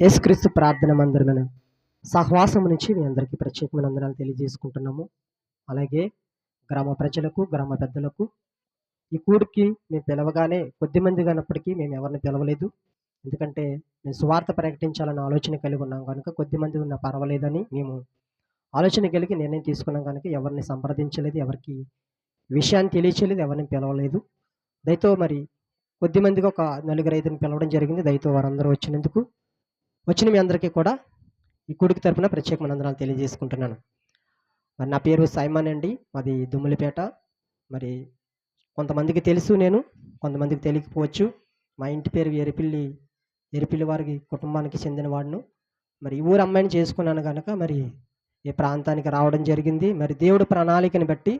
యేసుక్రీస్తు ప్రార్థన మందిరమైన సహవాసం నుంచి మీ అందరికీ ప్రత్యేకమైన వందనాలు తెలియజేసుకుంటున్నాము. అలాగే గ్రామ ప్రజలకు, గ్రామ పెద్దలకు ఈ కూడికి మేము పిలవగానే కొద్దిమంది ఉన్నప్పటికీ మేము ఎవరిని పిలవలేదు. ఎందుకంటే మేము సువార్త ప్రకటించాలన్న ఆలోచన కలిగి ఉన్నాం కనుక కొద్దిమంది ఉన్నా పర్వాలేదని మేము ఆలోచన కలిగి నిర్ణయం తీసుకున్నాం కనుక ఎవరిని సంప్రదించలేదు, ఎవరికి విషయాన్ని తెలియచేయలేదు, ఎవరిని పిలవలేదు. దయతో మరి కొద్దిమందికి ఒక నలుగురు ఐదుని పిలవడం జరిగింది. దయతో వారందరూ వచ్చిన మీ అందరికీ కూడా ఈ కూడికి తరపున ప్రత్యేకమైన వందనాలు తెలియజేసుకుంటున్నాను. మరి నా పేరు సైమన్ అండి, మాది దుమ్ములపేట. మరి కొంతమందికి తెలుసు, కొంతమందికి తెలియకపోవచ్చు. మా ఇంటి పేరు ఎరిపిల్లి వారి కుటుంబానికి చెందిన వాడును. మరి ఈ ఊరు అమ్మాయిని చేసుకున్నాను కనుక మరి ఈ ప్రాంతానికి రావడం జరిగింది. మరి దేవుడు ప్రణాళికని బట్టి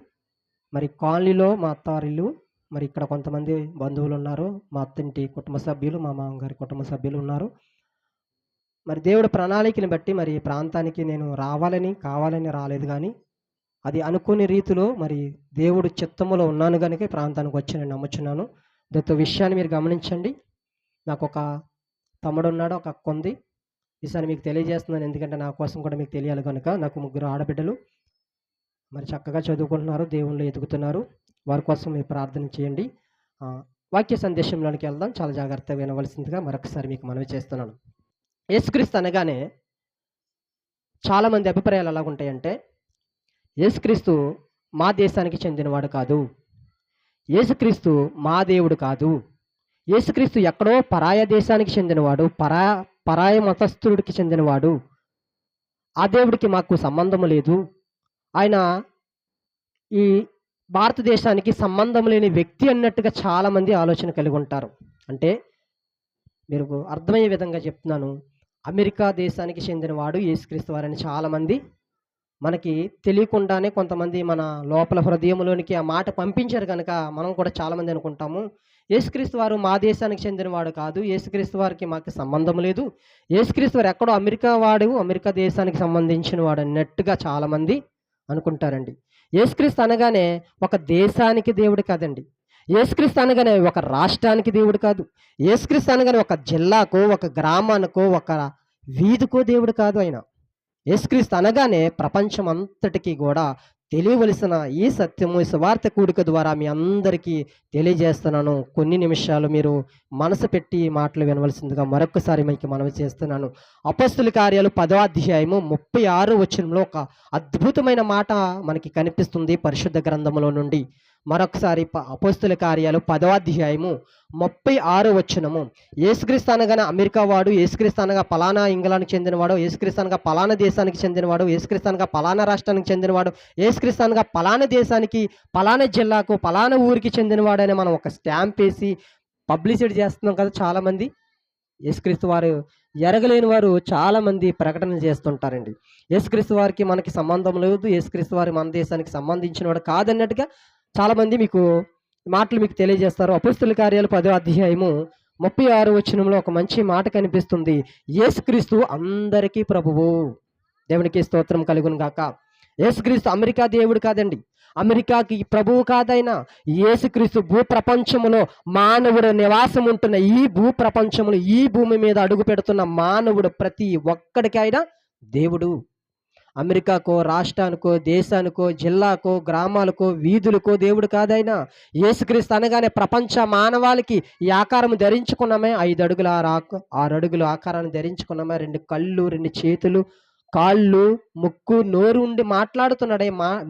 మరి కాలనీలో మా అత్తవారిల్లు, మరి ఇక్కడ కొంతమంది బంధువులు ఉన్నారు, మా అత్తింటి కుటుంబ సభ్యులు, మా మామగారి కుటుంబ సభ్యులు ఉన్నారు. మరి దేవుడు ప్రణాళికని బట్టి మరి ఈ ప్రాంతానికి నేను కావాలని రాలేదు, కానీ అది అనుకునే రీతిలో మరి దేవుడు చిత్తములో ఉన్నాను కనుక ఈ ప్రాంతానికి వచ్చి నేను నమ్ముచున్నాను. దాంతో విషయాన్ని మీరు గమనించండి. నాకు ఒక తమ్ముడు ఉన్నాడు, ఒక అక్క ఉంది. ఈసారి మీకు తెలియజేస్తున్నాను, ఎందుకంటే నా కోసం కూడా మీకు తెలియాలి కనుక. నాకు 3 ఆడబిడ్డలు, మరి చక్కగా చదువుకుంటున్నారు, దేవుళ్ళు ఎదుగుతున్నారు. వారి కోసం మీరు ప్రార్థన చేయండి. వాక్య సందేశంలోనికి వెళ్దాం. చాలా జాగ్రత్తగా వినవలసిందిగా మరొకసారి మీకు మనవి చేస్తున్నాను. యేసుక్రీస్తు అనగానే చాలామంది అభిప్రాయాలు ఎలా ఉంటాయంటే, యేసుక్రీస్తు మా దేశానికి చెందినవాడు కాదు, యేసుక్రీస్తు మా దేవుడు కాదు, యేసుక్రీస్తు ఎక్కడో పరాయ దేశానికి చెందినవాడు, పరాయ మతస్థుడికి చెందినవాడు, ఆ దేవుడికి మాకు సంబంధం లేదు, ఆయన ఈ భారతదేశానికి సంబంధం లేని వ్యక్తి అన్నట్టుగా చాలామంది ఆలోచన కలిగి ఉంటారు. అంటే మీరు అర్థమయ్యే విధంగా చెప్తున్నాను. అమెరికా దేశానికి చెందినవాడు యేసుక్రీస్తు వారని చాలామంది మనకి తెలియకుండానే కొంతమంది మన లోపల హృదయంలోనికి ఆ మాట పంపించారు కనుక మనం కూడా చాలామంది అనుకుంటాము, యేసుక్రీస్తు వారు మా దేశానికి చెందినవాడు కాదు, యేసుక్రీస్తు వారికి మాకు సంబంధం లేదు, యేసుక్రీస్తు వారు ఎక్కడో అమెరికా దేశానికి సంబంధించిన వాడు అన్నట్టుగా చాలామంది అనుకుంటారండి. యేసుక్రీస్తు అనగానే ఒక దేశానికి దేవుడు కాదండి. యేసుక్రీస్తు అనగానే ఒక రాష్ట్రానికి దేవుడు కాదు. యేసుక్రీస్తు అనగానే ఒక జిల్లాకో, ఒక గ్రామానికో, ఒక వీధికో దేవుడు కాదు. ఆయన యేసుక్రీస్తు అనగానే ప్రపంచం అంతటికీ కూడా తెలియవలసిన ఈ సత్యము, ఈ సువార్త కూడిక ద్వారా మీ అందరికీ తెలియజేస్తున్నాను. కొన్ని నిమిషాలు మీరు మనసు పెట్టి మాటలు వినవలసిందిగా మరొకసారి మీకు మనవి చేస్తున్నాను. అపొస్తలుల కార్యాలు 10వ అధ్యాయము 36వ వచనంలో ఒక అద్భుతమైన మాట మనకి కనిపిస్తుంది పరిశుద్ధ గ్రంథంలో నుండి. మరొకసారి అపొస్తలుల కార్యాలు 10వ అధ్యాయము 36వ వచనము. యేసుక్రీస్తు అనగానే అమెరికా వాడు, యేసుక్రీస్తు అనగా పలానా ఇంగ్లాండ్కి చెందినవాడు, యేసుక్రీస్తు అనగా పలానా దేశానికి చెందినవాడు, యేసుక్రీస్తు అనగా పలానా రాష్ట్రానికి చెందినవాడు, యేసుక్రీస్తు అనగా పలానా దేశానికి, పలానా జిల్లాకు, పలానా ఊరికి చెందినవాడు అని మనం ఒక స్టాంప్ వేసి పబ్లిసిటీ చేస్తున్నాం కదా. చాలామంది యేసుక్రీస్తు వారు ఎరగలేని వారు చాలామంది ప్రకటనలు చేస్తుంటారండి. యేసుక్రీస్తు వారికి మనకి సంబంధం లేదు, యేసుక్రీస్తు వారి మన దేశానికి సంబంధించిన వాడు కాదన్నట్టుగా చాలామంది మాటలు మీకు తెలియజేస్తారు. అపొస్తలుల కార్యాలు 10వ అధ్యాయము 36వ వచనంలో ఒక మంచి మాట కనిపిస్తుంది. యేసుక్రీస్తు అందరికీ ప్రభువు. దేవునికి స్తోత్రం కలుగును గాక. యేసుక్రీస్తు అమెరికా దేవుడు కాదండి, అమెరికాకి ప్రభువు కాదైనా. యేసుక్రీస్తు భూప్రపంచములో మానవుడు నివాసం ఉంటున్న ఈ భూప్రపంచములో, ఈ భూమి మీద అడుగు పెడుతున్న మానవుడు ప్రతి ఒక్కడికైనా దేవుడు. అమెరికాకో, రాష్ట్రానికో, దేశానికో, జిల్లాకో, గ్రామాలకో, వీధులకో దేవుడు కాదైనా. యేసుక్రీస్తు అనగానే ప్రపంచ మానవాళికి ఈ ఆకారం ధరించుకున్నామే, 5 అడుగుల 6 అడుగుల ఆకారాన్ని ధరించుకున్నామే, 2 కళ్ళు, 2 చేతులు, కాళ్ళు, ముక్కు, నోరు ఉండి మాట్లాడుతున్నాడే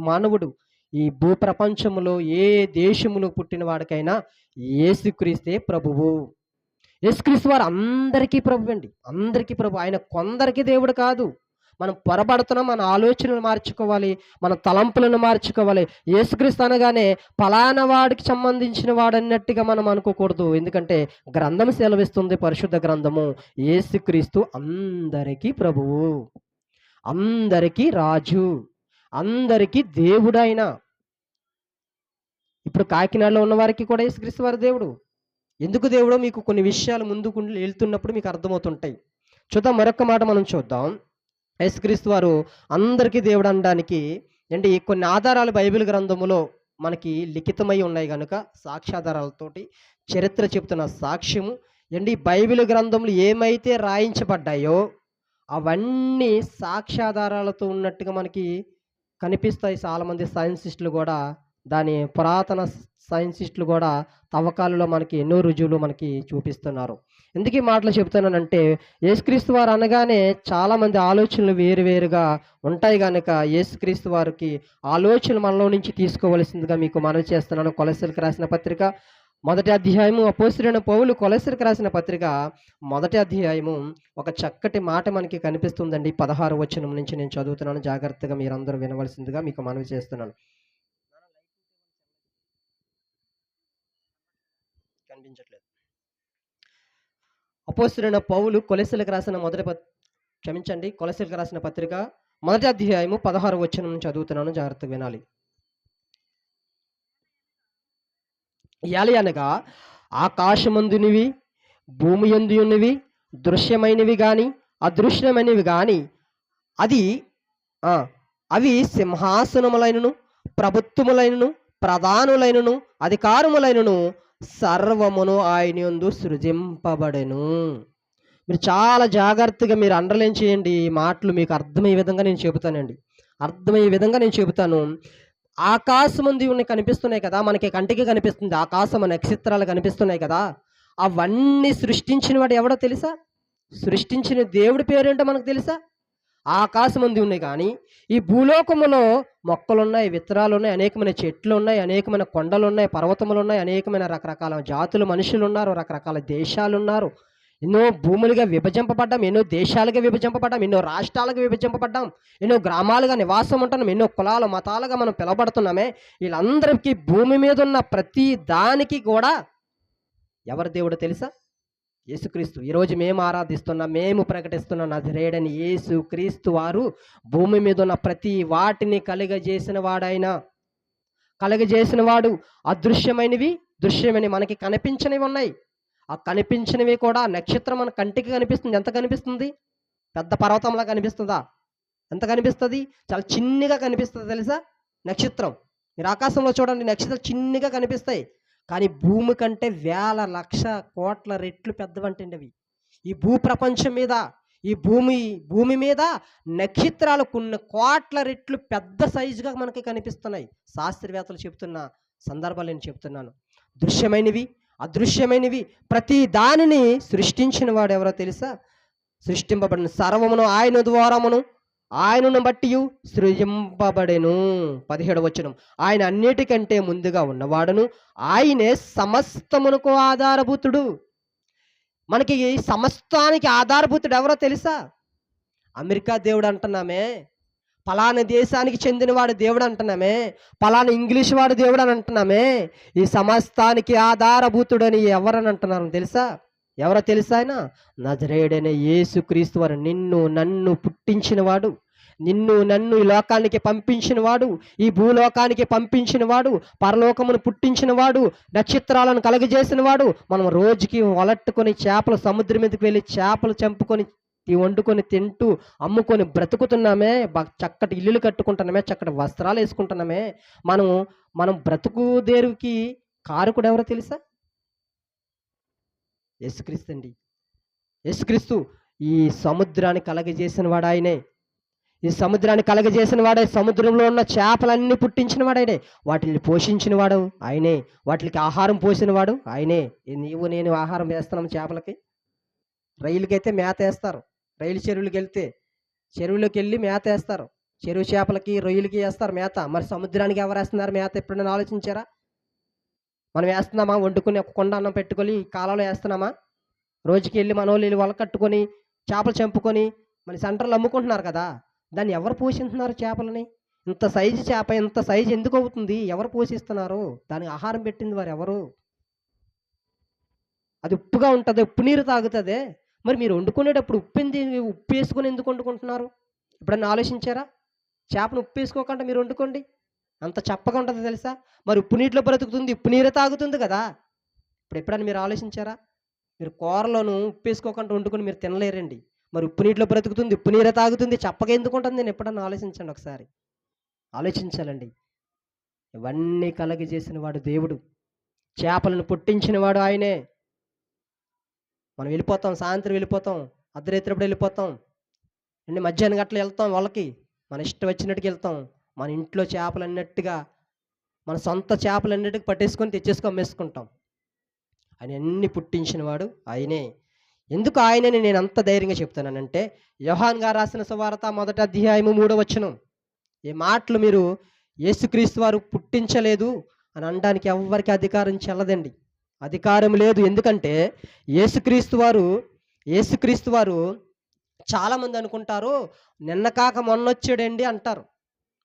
మానవుడు. ఈ భూప్రపంచంలో ఏ దేశములో పుట్టిన వాడికైనా యేసుక్రీస్తే ప్రభువు. యేసుక్రీస్తు వారు అందరికీ ప్రభు అండి, అందరికీ ప్రభు. ఆయన కొందరికి దేవుడు కాదు. మనం పొరబడుతున్నాం, మన ఆలోచనలు మార్చుకోవాలి, మన తలంపులను మార్చుకోవాలి. యేసుక్రీస్తు అనగానే ఫలానా వాడికి సంబంధించిన వాడు అన్నట్టుగా మనం అనుకోకూడదు. ఎందుకంటే గ్రంథం సెలవిస్తుంది, పరిశుద్ధ గ్రంథము, యేసుక్రీస్తు అందరికీ ప్రభువు, అందరికీ రాజు, అందరికీ దేవుడైన. ఇప్పుడు కాకినాడలో ఉన్న వారికి కూడా యేసుక్రీస్తు వారి దేవుడు. ఎందుకు దేవుడో మీకు కొన్ని విషయాలు ముందుకు వెళ్తున్నప్పుడు మీకు అర్థమవుతుంటాయి. చూద్దాం, మరొక మాట మనం చూద్దాం. యేసుక్రీస్తు వారు అందరికీ దేవుడు అనడానికి అంటే కొన్ని ఆధారాలు బైబిల్ గ్రంథములో మనకి లిఖితమై ఉన్నాయి కనుక సాక్ష్యాధారాలతోటి చరిత్ర చెప్తున్న సాక్ష్యము ఏంటి బైబిల్ గ్రంథంలో ఏమైతే రాయించబడ్డాయో అవన్నీ సాక్ష్యాధారాలతో ఉన్నట్టుగా మనకి కనిపిస్తాయి. చాలామంది సైంటిస్టులు కూడా దాని పురాతన సైంటిస్టులు కూడా తవ్వకాలలో మనకి ఎన్నో రుజువులు మనకి చూపిస్తున్నారు. ఎందుకు ఈ మాటలు చెప్తున్నానంటే యేసుక్రీస్తు వారు అనగానే చాలామంది ఆలోచనలు వేరువేరుగా ఉంటాయి కనుక యేసుక్రీస్తు వారికి ఆలోచనలు మనలో నుంచి తీసుకోవలసిందిగా మీకు మనవి చేస్తున్నాను. కొలస్సీలకు రాసిన పత్రిక మొదటి అధ్యాయము అపోస్తలుడైన పౌలు కొలస్సీలకు రాసిన పత్రిక మొదటి అధ్యాయము ఒక చక్కటి మాట మనకి కనిపిస్తుందండి. 16 వచనం నుంచి నేను చదువుతున్నాను. జాగ్రత్తగా మీరందరూ వినవలసిందిగా మీకు మనవి చేస్తున్నాను. కనిపించట్లేదు. అపోస్తలుడైన పౌలు కొలస్సీలకు రాసిన కొలస్సీలకు రాసిన పత్రిక మొదటి అధ్యాయము 16 వచనం నుంచి చదువుతున్నాను. జాగ్రత్తగా వినాలి. అనగా ఆకాశమందునివి భూమి యందు ఉన్నవి దృశ్యమైనవి గాని అదృశ్యమైనవి గాని అవి సింహాసనములైనను ప్రభుత్వములైనను ప్రధానులైనను అధికారములైనను సర్వమును ఆయన యందు సృజింపబడెను. మీరు చాలా జాగ్రత్తగా మీరు అండర్లైన్ చేయండి. ఈ మాటలు మీకు అర్థమయ్యే విధంగా నేను చెబుతానండి. అర్థమయ్యే విధంగా నేను చెబుతాను. ఆకాశమందు ఉన్నాయి కనిపిస్తున్నాయి కదా, మనకి కంటికి కనిపిస్తుంది. ఆకాశం నక్షత్రాలు కనిపిస్తున్నాయి కదా, అవన్నీ సృష్టించిన వాడు ఎవడో తెలుసా? సృష్టించిన దేవుడి పేరేంటో మనకు తెలుసా? ఆకాశమందు ఉన్నాయి. కానీ ఈ భూలోకములో మొక్కలున్నాయి, విత్తనాలు ఉన్నాయి, అనేకమైన చెట్లు ఉన్నాయి, అనేకమైన కొండలు ఉన్నాయి, పర్వతములు ఉన్నాయి, అనేకమైన రకరకాల జాతులు మనుషులు ఉన్నారు, రకరకాల దేశాలు ఉన్నారు. ఎన్నో భూములుగా విభజింపబడ్డాం, ఎన్నో దేశాలుగా విభజింపబడ్డాం, ఎన్నో రాష్ట్రాలుగా విభజింపబడ్డాం, ఎన్నో గ్రామాలుగా నివాసం ఉంటున్నాం, ఎన్నో కులాలు మతాలుగా మనం పిలవబడుతున్నామే. వీళ్ళందరికీ భూమి మీద ఉన్న ప్రతి దానికి కూడా ఎవరి దేవుడు తెలుసా? యేసుక్రీస్తు. ఈరోజు మేము ఆరాధిస్తున్నాం, మేము ప్రకటిస్తున్నాం నజరేయుడైన యేసుక్రీస్తు వారు భూమి మీద ఉన్న ప్రతి వాటిని కలుగజేసిన వాడు. అదృశ్యమైనవి దృశ్యమైనవి మనకి కనిపించనివి ఉన్నాయి. ఆ కనిపించినవి కూడా నక్షత్రం మన కంటికి కనిపిస్తుంది. ఎంత కనిపిస్తుంది? పెద్ద పర్వతంలా కనిపిస్తుందా? ఎంత కనిపిస్తుంది? చాలా చిన్నగా కనిపిస్తుంది తెలుసా నక్షత్రం. మీరు ఆకాశంలో చూడండి, నక్షత్రాలు చిన్నగా కనిపిస్తాయి. కానీ భూమి కంటే వేల లక్ష కోట్ల రెట్లు పెద్దవంటండి అవి. ఈ భూప్రపంచం మీద, ఈ భూమి మీద నక్షత్రాలు కొన్ని కోట్ల రెట్లు పెద్ద సైజుగా మనకి కనిపిస్తున్నాయి. శాస్త్రవేత్తలు చెప్తున్న సందర్భాలు నేను చెప్తున్నాను. దృశ్యమైనవి అదృశ్యమైనవి ప్రతి దానిని సృష్టించిన వాడు ఎవరో తెలుసా? సృష్టింపబడిన సర్వమును ఆయన ద్వారమును ఆయనను బట్టి సృజింపబడెను. 17వ వచనం. ఆయన అన్నిటికంటే ముందుగా ఉన్నవాడును, ఆయనే సమస్తమునకు ఆధారభూతుడు. మనకి సమస్తానికి ఆధారభూతుడు ఎవరో తెలుసా? అమెరికా దేవుడు అంటున్నామే, పలానా దేశానికి చెందినవాడు దేవుడు అంటున్నామే, పలానా ఇంగ్లీష్ వాడు దేవుడు అని అంటున్నామే. ఈ సమస్తానికి ఆధారభూతుడని ఎవరని అంటున్నారు తెలుసా? ఎవరో తెలుసా? ఆయన నజరేయుడైన యేసుక్రీస్తు వారు. నిన్ను నన్ను పుట్టించినవాడు, నిన్ను నన్ను ఈ లోకానికి పంపించినవాడు, ఈ భూలోకానికి పంపించినవాడు, పరలోకమును పుట్టించినవాడు, నక్షత్రాలను కలగజేసినవాడు. మనం రోజుకి వలట్టుకొని చేపలు సముద్రం మీదకి వెళ్ళి చేపలు చంపుకొని వండుకొని తింటూ అమ్ముకొని బ్రతుకుతున్నామే. చక్కటి ఇల్లులు కట్టుకుంటున్నామే, చక్కటి వస్త్రాలు వేసుకుంటున్నామే. మనం బ్రతుకు దేరుకి కారకుడు ఎవరో తెలుసా? యేసుక్రీస్తు అండి. యేసుక్రీస్తు ఈ సముద్రాన్ని కలగజేసిన వాడు ఆయనే. ఈ సముద్రాన్ని కలగజేసిన వాడే, సముద్రంలో ఉన్న చేపలన్నీ పుట్టించిన వాడైనే, వాటిని పోషించిన వాడు ఆయనే, వాటికి ఆహారం పోసిన వాడు ఆయనే. నీవు నేను ఆహారం వేస్తున్నాం చేపలకి. రైలుకైతే మేత వేస్తారు, రైలు చెరువులోకి వెళ్ళి మేత వేస్తారు. చెరువు చేపలకి రొయ్యలకి వేస్తారు మేత. మరి సముద్రానికి ఎవరు వేస్తున్నారు మేత? ఎప్పుడైనా ఆలోచించారా? మనం వేస్తున్నామా? వండుకొని ఒక కొండ అన్నం పెట్టుకొని కాలంలో వేస్తున్నామా? రోజుకి వెళ్ళి మనోళ్ళు వెళ్ళి వల కట్టుకొని చేపలు చంపుకొని మన సెంటర్లో అమ్ముకుంటున్నారు కదా. దాన్ని ఎవరు పోషిస్తున్నారు చేపలని? ఇంత సైజు చేప ఇంత సైజు ఎందుకు అవుతుంది? ఎవరు పోషిస్తున్నారు? దానికి ఆహారం పెట్టింది వారు ఎవరు? అది ఉప్పుగా ఉంటుంది, ఉప్పు నీరు తాగుతుంది. మరి మీరు వండుకునేటప్పుడు ఉప్పు వేసుకొని ఎందుకు వండుకుంటున్నారు? ఎప్పుడన్నా ఆలోచించారా? చేపను ఉప్పు వేసుకోకుండా మీరు వండుకోండి, అంత చప్పగా ఉంటుంది తెలుసా. మరి ఉప్పు నీటిలో బ్రతుకుతుంది, ఉప్పు నీరే తాగుతుంది కదా. ఇప్పుడు ఎప్పుడన్నా మీరు ఆలోచించారా? మీరు కూరలోను ఉప్పు వేసుకోకుండా వండుకొని మీరు తినలేరండి. మరి ఉప్పు నీటిలో బ్రతుకుతుంది, ఉప్పు నీరే తాగుతుంది, చప్పగా ఎందుకు ఉంటుంది? నేను ఎప్పుడన్నా ఆలోచించండి, ఒకసారి ఆలోచించాలండి. ఇవన్నీ కలగజేసిన వాడు దేవుడు, చేపలను పుట్టించిన వాడు ఆయనే. మనం వెళ్ళిపోతాం, సాయంత్రం వెళ్ళిపోతాం, అర్ధరాత్రిప్పుడు వెళ్ళిపోతాం అండి, మధ్యాహ్నం గట్ల వెళ్తాం వాళ్ళకి, మన ఇష్టం వచ్చినట్టుగా వెళ్తాం. మన ఇంట్లో చేపలు అన్నట్టుగా మన సొంత చేపలన్నిటికి పట్టేసుకొని తెచ్చేసుకొని అమ్మేసుకుంటాం. ఆయన అన్ని పుట్టించిన వాడు ఆయనే. ఎందుకు ఆయనని నేను అంత ధైర్యంగా చెప్తున్నానంటే, యోహాన్ గారు రాసిన సువార్త 1 అధ్యాయము 3 వచనం. ఈ మాటలు మీరు యేసుక్రీస్తు వారు పుట్టించలేదు అని అనడానికి ఎవ్వరికి అధికారం చెల్లదండి, అధికారం లేదు. ఎందుకంటే యేసుక్రీస్తు వారు చాలామంది అనుకుంటారు నిన్న కాక మొన్న వచ్చాడండి అంటారు.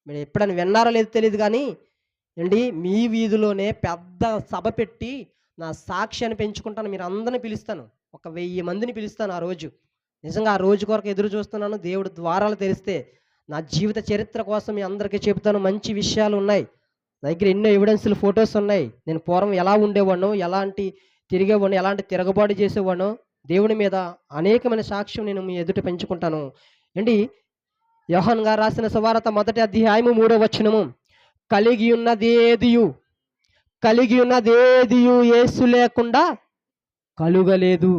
మీరు ఎప్పుడైనా విన్నారో లేదో తెలియదు కానీ అండి, మీ వీధిలోనే పెద్ద సభ పెట్టి నా సాక్ష్యాన్ని పెంచుకుంటాను, మీరు అందరిని పిలుస్తాను, 1000 మందిని పిలుస్తాను ఆ రోజు. నిజంగా ఆ రోజు కొరకు ఎదురు చూస్తున్నాను. దేవుడు ద్వారాలు తెరిస్తే నా జీవిత చరిత్ర కోసం మీ అందరికీ చెబుతాను. మంచి విషయాలు ఉన్నాయి నా దగ్గర, ఎన్నో ఎవిడెన్స్లు, ఫొటోస్ ఉన్నాయి. నేను పూర్వం ఎలా ఉండేవాడినో, ఎలాంటి తిరిగేవాడినో, ఎలాంటి తిరగబాటు చేసేవాడినో, దేవుని మీద అనేకమైన సాక్ష్యం నేను మీ ఎదుట పెంచుకుంటాను. ఏంటి, యోహాన్ గారు రాసిన సువార్త 1 అధ్యాయము 3 వచనము. కలిగి ఉన్నదేదియు యేసు లేకుండా కలుగలేదు.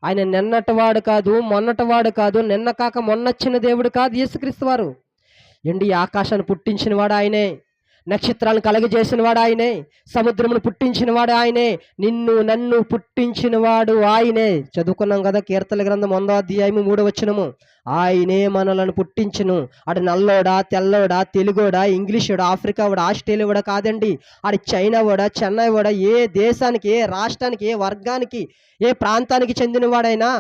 ఆయన నిన్నటివాడు కాదు, మొన్నటివాడు కాదు, నిన్న కాక మొన్నొచ్చిన దేవుడు కాదు యేసుక్రీస్తు వారు. ఎండి ఆకాశాన్ని పుట్టించిన వాడు ఆయనే, నక్షత్రాలను కలగజేసిన వాడు ఆయనే, సముద్రమును పుట్టించిన వాడు ఆయనే, నిన్ను నన్ను పుట్టించిన వాడు ఆయనే. చదువుకున్నాం కదా కీర్తన గ్రంథం 1 అధ్యాయము 3 వచనము. ఆయనే మనలను పుట్టించును. ఆడు నల్లోడా, తెల్లోడా, తెలుగోడా, ఇంగ్లీషోడా, ఆఫ్రికా వాడా, ఆస్ట్రేలియా వాడా కాదండి. ఆడు చైనా వాడా, చెన్నై వాడా, ఏ దేశానికి, ఏ రాష్ట్రానికి, ఏ వర్గానికి, ఏ ప్రాంతానికి చెందినవాడైనా,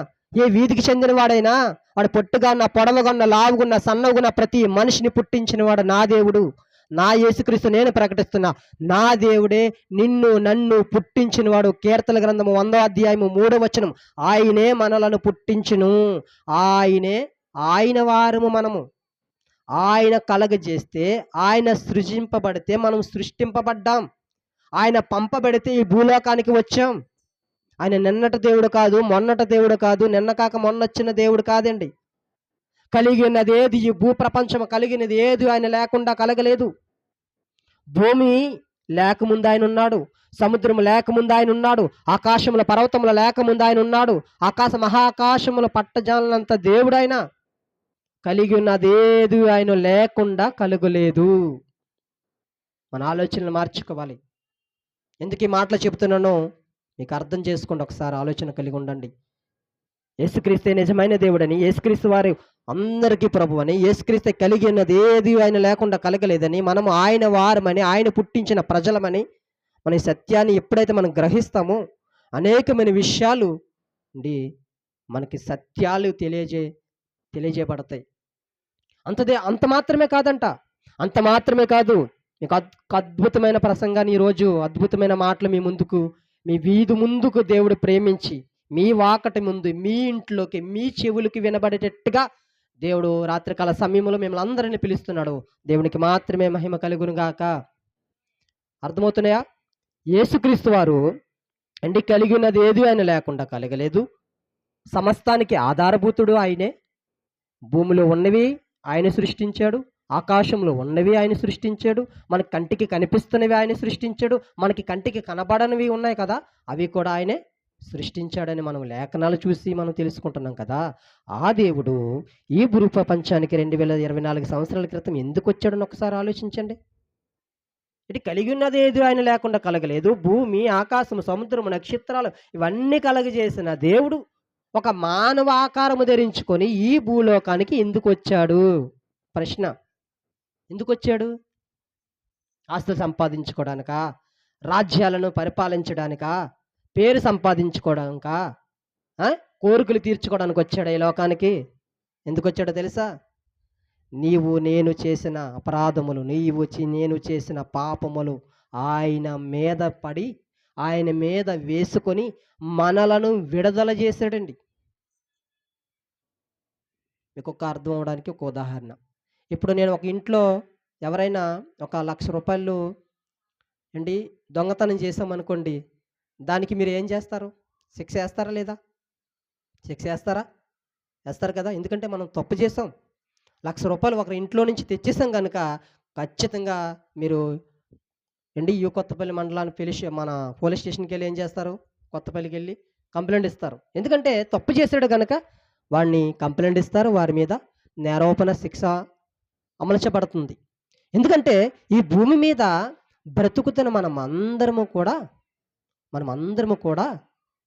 ఏ వీధికి చెందినవాడైనా, వాడు పొట్టుగా ఉన్న, పొడవుగా ఉన్న, లావుగున్న, సన్నగున్న ప్రతి మనిషిని పుట్టించిన వాడు నా దేవుడు, నా యేసుక్రీస్తు. నేను ప్రకటిస్తున్నా, నా దేవుడే నిన్ను నన్ను పుట్టించిన వాడు. కీర్తన గ్రంథము 1 అధ్యాయము 3 వచనం. ఆయనే మనలను పుట్టించును. ఆయన వారము మనము. ఆయన కలగజేస్తే, ఆయన సృజింపబడితే మనం సృష్టింపబడ్డాం. ఆయన పంపబడితే ఈ భూలోకానికి వచ్చాం. ఆయన నిన్నటి దేవుడు కాదు, మొన్నటి దేవుడు కాదు, నిన్న కాక మొన్న వచ్చిన దేవుడు కాదండి. కలిగి ఉన్నది ఏది, ఈ భూప్రపంచం కలిగినది ఏది ఆయన లేకుండా కలగలేదు. భూమి లేకముందు ఆయన ఉన్నాడు, సముద్రం లేకముందు ఆయన ఉన్నాడు, ఆకాశముల పర్వతముల లేకముందు ఆయన ఉన్నాడు, మహాకాశముల పట్టజాలనంత దేవుడు ఆయన. కలిగి ఉన్నదేది ఆయన లేకుండా కలుగలేదు. మన ఆలోచనలు మార్చుకోవాలి. ఎందుకు ఈ మాటలు చెబుతున్నానో మీకు అర్థం చేసుకోండి, ఒకసారి ఆలోచన కలిగి ఉండండి. యేసుక్రీస్తే నిజమైన దేవుడని, యేసుక్రీస్తు వారు అందరికీ ప్రభు అని, యేసుక్రీస్తే కలిగి ఉన్నది ఏది ఆయన లేకుండా కలగలేదని, మనము ఆయన వారమని, ఆయన పుట్టించిన ప్రజలమని, మన ఈ సత్యాన్ని ఎప్పుడైతే మనం గ్రహిస్తామో అనేకమైన విషయాలు అండి మనకి సత్యాలు తెలియజేయబడతాయి. అంత మాత్రమే కాదంట, అంత మాత్రమే కాదు. మీకు అద్భుతమైన ప్రసంగాన్ని ఈరోజు, అద్భుతమైన మాటలు మీ వీధి ముందుకు దేవుడు ప్రేమించి, మీ వాకటి ముందు, మీ ఇంట్లోకి, మీ చెవులకి వినబడేటట్టుగా దేవుడు రాత్రికాల సమయంలో మిమ్మల్ని అందరినీ పిలుస్తున్నాడు. దేవునికి మాత్రమే మహిమ కలుగును గాక. అర్థమవుతున్నాయా? యేసుక్రీస్తు వారు అండి కలిగి ఉన్నది ఏది ఆయన లేకుండా కలగలేదు. సమస్తానికి ఆధారభూతుడు ఆయనే. భూమిలో ఉన్నవి ఆయన సృష్టించాడు, ఆకాశంలో ఉన్నవి ఆయన సృష్టించాడు, మన కంటికి కనిపిస్తున్నవి ఆయన సృష్టించాడు, మనకి కంటికి కనబడనివి ఉన్నాయి కదా, అవి కూడా ఆయనే సృష్టించాడని మనం లేఖనాలు చూసి మనం తెలుసుకుంటున్నాం కదా. ఆ దేవుడు ఈ భూ ప్రపంచానికి 2024 సంవత్సరాల క్రితం ఎందుకు వచ్చాడని ఒకసారి ఆలోచించండి. ఇది కలిగి ఉన్నది ఏది ఆయన లేకుండా కలగలేదు. భూమి, ఆకాశము, సముద్రము, నక్షత్రాలు ఇవన్నీ కలగజేసిన దేవుడు ఒక మానవ ఆకారము ధరించుకొని ఈ భూలోకానికి ఎందుకు వచ్చాడు? ప్రశ్న. ఎందుకు వచ్చాడు? ఆస్తులు సంపాదించుకోవడానికా? రాజ్యాలను పరిపాలించడానికా? పేరు సంపాదించుకోవడానికా? కోరికలు తీర్చుకోవడానికి వచ్చాడు ఈ లోకానికి? ఎందుకు వచ్చాడో తెలుసా? నేను చేసిన అపరాధములు, నేను చేసిన పాపములు ఆయన మీద పడి, ఆయన మీద వేసుకొని మనలను విడుదల చేశాడండి. మీకు ఒక అర్థం అవడానికి ఒక ఉదాహరణ. ఇప్పుడు నేను ఒక ఇంట్లో ఎవరైనా 1,00,000 రూపాయలు అండి దొంగతనం చేసామనుకోండి, దానికి మీరు ఏం చేస్తారు? శిక్ష వేస్తారా లేదా? శిక్ష వేస్తారు కదా. ఎందుకంటే మనం తప్పు చేసాం. 1,00,000 రూపాయలు ఒకరి ఇంట్లో నుంచి తెచ్చేసాం కనుక ఖచ్చితంగా మీరు కొత్తపల్లి మండలాన్ని మన పోలీస్ స్టేషన్కి వెళ్ళి ఏం చేస్తారు? కొత్తపల్లికి వెళ్ళి కంప్లైంట్ ఇస్తారు. ఎందుకంటే తప్పు చేశాడు కనుక వాడిని కంప్లైంట్ ఇస్తారు. వారి మీద నేరోపణ శిక్ష అమలుచబడుతుంది. ఎందుకంటే ఈ భూమి మీద బ్రతుకుతున్న మనమందరము కూడా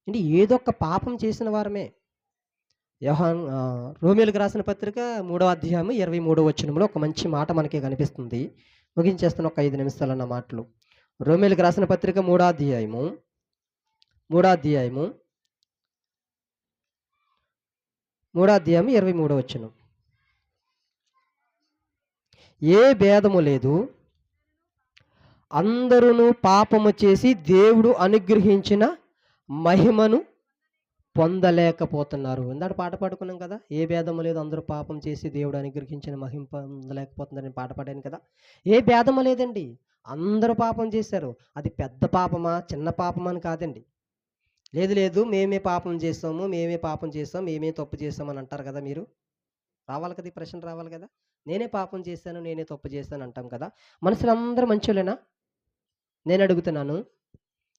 అంటే ఏదో ఒక పాపం చేసిన వారమే. రోమీయులకు రాసిన పత్రిక 3వ అధ్యాయం 23వ వచనంలో ఒక మంచి మాట మనకి కనిపిస్తుంది. ముగించేస్తున్న ఒక 5 నిమిషాలు అన్న మాటలు. రోమీయులకు రాసిన పత్రిక 3వ అధ్యాయము 23వ వచనం. ఏ భేదము లేదు, అందరూ పాపము చేసి దేవుడు అనుగ్రహించిన మహిమను పొందలేకపోతున్నారు. ఇందాక పాట పాడుకున్నాం కదా, ఏ భేదము లేదు, అందరూ పాపం చేసి దేవుడు అనుగ్రహించిన మహిమ పొందలేకపోతున్నారని పాట పాడాను కదా. ఏ భేదము లేదండి, అందరూ పాపం చేశారు. అది పెద్ద పాపమా చిన్న పాపమా అని కాదండి. లేదు మేమే పాపం చేస్తాం, మేమే తప్పు చేస్తామని అంటారు కదా. మీరు రావాలి కదా, ఈ ప్రశ్న రావాలి కదా. నేనే పాపం చేశాను, నేనే తప్పు చేశాను అంటాం కదా. మనుషులందరూ మంచోళ్ళేనా? నేను అడుగుతున్నాను,